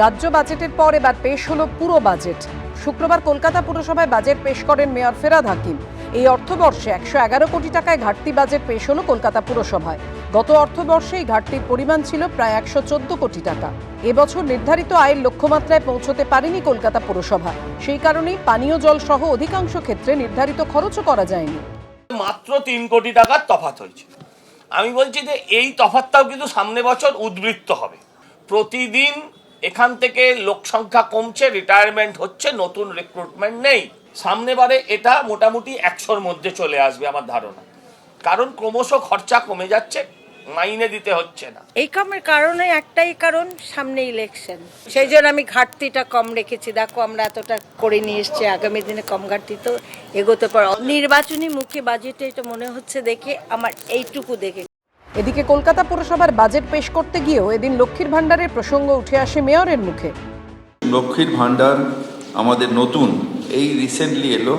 রাজ্য বাজেটের পর এবার পেশ হলো পুরো বাজেট। শুক্রবার কলকাতা পুরসভায় বাজেট পেশ করেন মেয়র ফেরাদ হাকিম। এই অর্থবর্ষে 111 কোটি টাকায় ঘাটতি বাজেট পেশ হলো কলকাতা পুরসভায়। গত অর্থবর্ষে এই ঘাটতির পরিমাণ ছিল প্রায় 114 কোটি টাকা। এবছর নির্ধারিত আয়ের লক্ষ্যমাত্রায় পৌঁছতে পারেনি কলকাতা পুরসভা। সেই কারণেই পানীয় জল সহ অধিকাংশ ক্ষেত্রে নির্ধারিত খরচও করা যায়নি। মাত্র 3 কোটি টাকার তফাৎ হয়েছে। আমি বলছি যে এই তফাৎটাও কিন্তু সামনে বছর উদ্বৃত্ত হবে। প্রতিদিন এখান থেকে লোক সংখ্যা কমছে, রিটায়ারমেন্ট হচ্ছে, নতুন রিক্রুটমেন্ট নেই। সামনেবারে এটা মোটামুটি 100-র মধ্যে চলে আসবে আমার ধারণা, কারণ ক্রমশ খরচা কমে যাচ্ছে, মাইনে দিতে হচ্ছে না। এই কমের কারণে একটাই কারণ, সামনে ইলেকশন, সেই জন্য আমি ঘাটতিটা কম রেখেছি। দেখো আমরা এতটা করে নিয়ে এসছি, আগামী দিনে কম ঘাটতি তো এগোতে পারে। নির্বাচনী মুখী বাজেটে এটা মনে হচ্ছে দেখে, আমার এইটুকু দেখে। এদিকে কলকাতা পুরসভার বাজেট পেশ করতে গিয়েও এদিন লক্ষ্মীর ভাণ্ডারের প্রসঙ্গ উঠে আসে মেয়রের মুখে। লক্ষ্মীর ভাণ্ডার আমাদের নতুন, এই রিসেন্টলি এলো,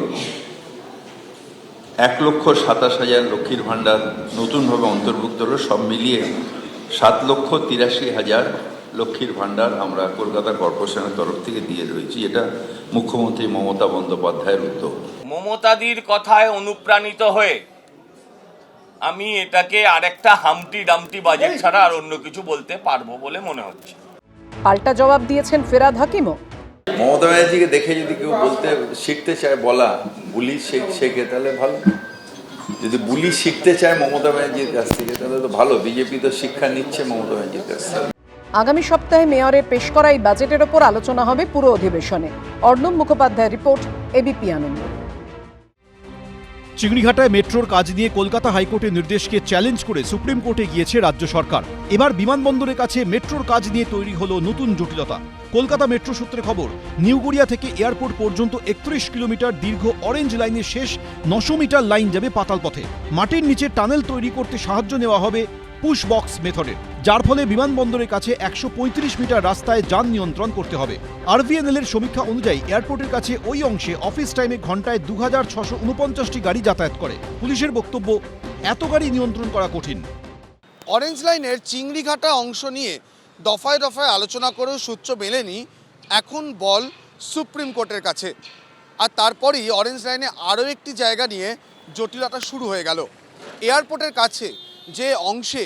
1,27,000 লক্ষ্মীর ভাণ্ডার নতুনভাবে অন্তর্ভুক্ত হলো। সব মিলিয়ে 7,83,000 লক্ষ্মীর ভাণ্ডার আমরা কলকাতা কর্পোরেশনের তরফ থেকে দিয়ে রয়েছি। এটা মুখ্যমন্ত্রী মমতা বন্দ্যোপাধ্যায়ের উদ্যোগ। মমতাদির কথায় অনুপ্রাণিত হয়ে আমি এটাকে আরেকটা হামটি ডামটি বাজেট ছাড়া আর অন্য কিছু বলতে পারবো বলে মনে হচ্ছে। পাল্টা জবাব দিয়েছেন ফেরাদ হাকিমও। মমতা ব্যানার্জিকে দেখে যদি কেউ বলতে শিখতে চায়, বলা বুলি শেখে, তাহলে ভালো। যদি বুলি শিখতে চায় মমতা ব্যানার্জির কাছ থেকে, তাহলে তো ভালো। বিজেপি তো শিক্ষা নিচ্ছে মমতা ব্যানার্জির কাছ থেকে। আগামী সপ্তাহে মেয়রের পেশ করা এই বাজেটের ওপর আলোচনা হবে পুরো অধিবেশনে। অর্ণব মুখোপাধ্যায়ের রিপোর্ট, এবিপি আনন্দ। চিংড়িঘাটায় মেট্রোর কাজ নিয়ে কলকাতা হাইকোর্টের নির্দেশকে চ্যালেঞ্জ করে সুপ্রিম কোর্টে গিয়েছে রাজ্য সরকার। এবার বিমানবন্দরের কাছে মেট্রোর কাজ নিয়ে তৈরি হলো নতুন জটিলতা। কলকাতা মেট্রো সূত্রে খবর, নিউ গড়িয়া থেকে এয়ারপোর্ট পর্যন্ত 31 কিলোমিটার দীর্ঘ অরেঞ্জ লাইনের শেষ 900 মিটার লাইন যাবে পাতাল পথে। মাটির নিচে টানেল তৈরি করতে সাহায্য নেওয়া হবে পুশ বক্স মেথডের, যার ফলে বিমানবন্দরের কাছে 135 মিটার রাস্তায় যান নিয়ন্ত্রণ করতে হবে। আরভিএনএল এর সমীক্ষা অনুযায়ী এয়ারপোর্টের কাছে ওই অংশে অফিস টাইমে ঘন্টায় 2649টি গাড়ি যাতায়াত করে। পুলিশের বক্তব্য, এত গাড়ি নিয়ন্ত্রণ করা কঠিন। অরেঞ্জ লাইনের চিংড়িঘাটা অংশ নিয়ে দফায় দফায় আলোচনা করেও সূত্র মেলেনি। এখন বল সুপ্রিম কোর্টের কাছে। আর তারপরই অরেঞ্জ লাইনে আরও একটি জায়গা নিয়ে জটিলতা শুরু হয়ে গেল। এয়ারপোর্টের কাছে যে অংশে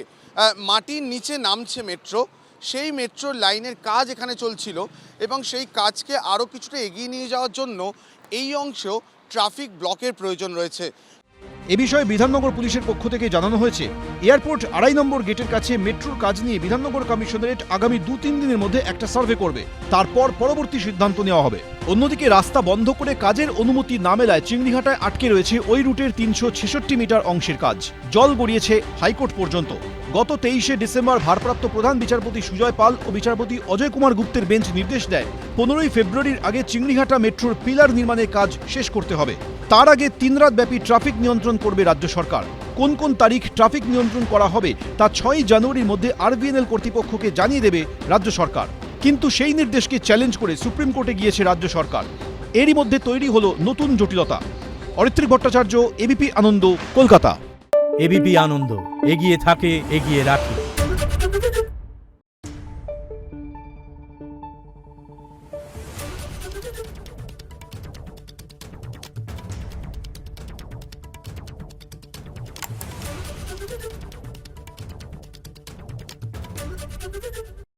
মাটির নিচে নামছে মেট্রো, সেই মেট্রোর লাইনের কাজ এখানে চলছিল এবং সেই কাজকে আরও কিছুটা এগিয়ে নিয়ে যাওয়ার জন্য এই অংশেও ট্রাফিক ব্লকের প্রয়োজন রয়েছে। এ বিষয়ে বিধাননগর পুলিশের পক্ষ থেকে জানানো হয়েছে, এয়ারপোর্ট 2.5 নম্বর গেটের কাছে মেট্রোর কাজ নিয়ে বিধাননগর কমিশনারেট আগামী 2-3 দিনের মধ্যে একটা সার্ভে করবে, তারপর পরবর্তী সিদ্ধান্ত নেওয়া হবে। অন্যদিকে রাস্তা বন্ধ করে কাজের অনুমতি না মেলায় চিংড়িঘাটায় আটকে রয়েছে ওই রুটের 366 মিটার অংশের কাজ। জল গড়িয়েছে হাইকোর্ট পর্যন্ত। গত 23শে ডিসেম্বর ভারপ্রাপ্ত প্রধান বিচারপতি সুজয় পাল ও বিচারপতি অজয় কুমার গুপ্তের বেঞ্চ নির্দেশ দেয় 15ই ফেব্রুয়ারির আগে চিংড়িঘাটা মেট্রোর পিলার নির্মাণের কাজ শেষ করতে হবে। তার আগে 3 রাত ব্যাপী ট্রাফিক নিয়ন্ত্রণ করবে রাজ্য সরকার। কোন কোন তারিখ ট্রাফিক নিয়ন্ত্রণ করা হবে তা 6 জানুয়ারির মধ্যে আরভিএনএল কর্তৃপক্ষকে জানিয়ে দেবে রাজ্য সরকার। কিন্তু সেই নির্দেশকে চ্যালেঞ্জ করে সুপ্রিম কোর্টে গিয়েছে রাজ্য সরকার। এরই মধ্যে তৈরি হলো নতুন জটিলতা। অরিত্রিক ভট্টাচার্য, এবিপি আনন্দ, কলকাতা। এবিপি আনন্দ, এগিয়ে থাকে, এগিয়ে রাখে।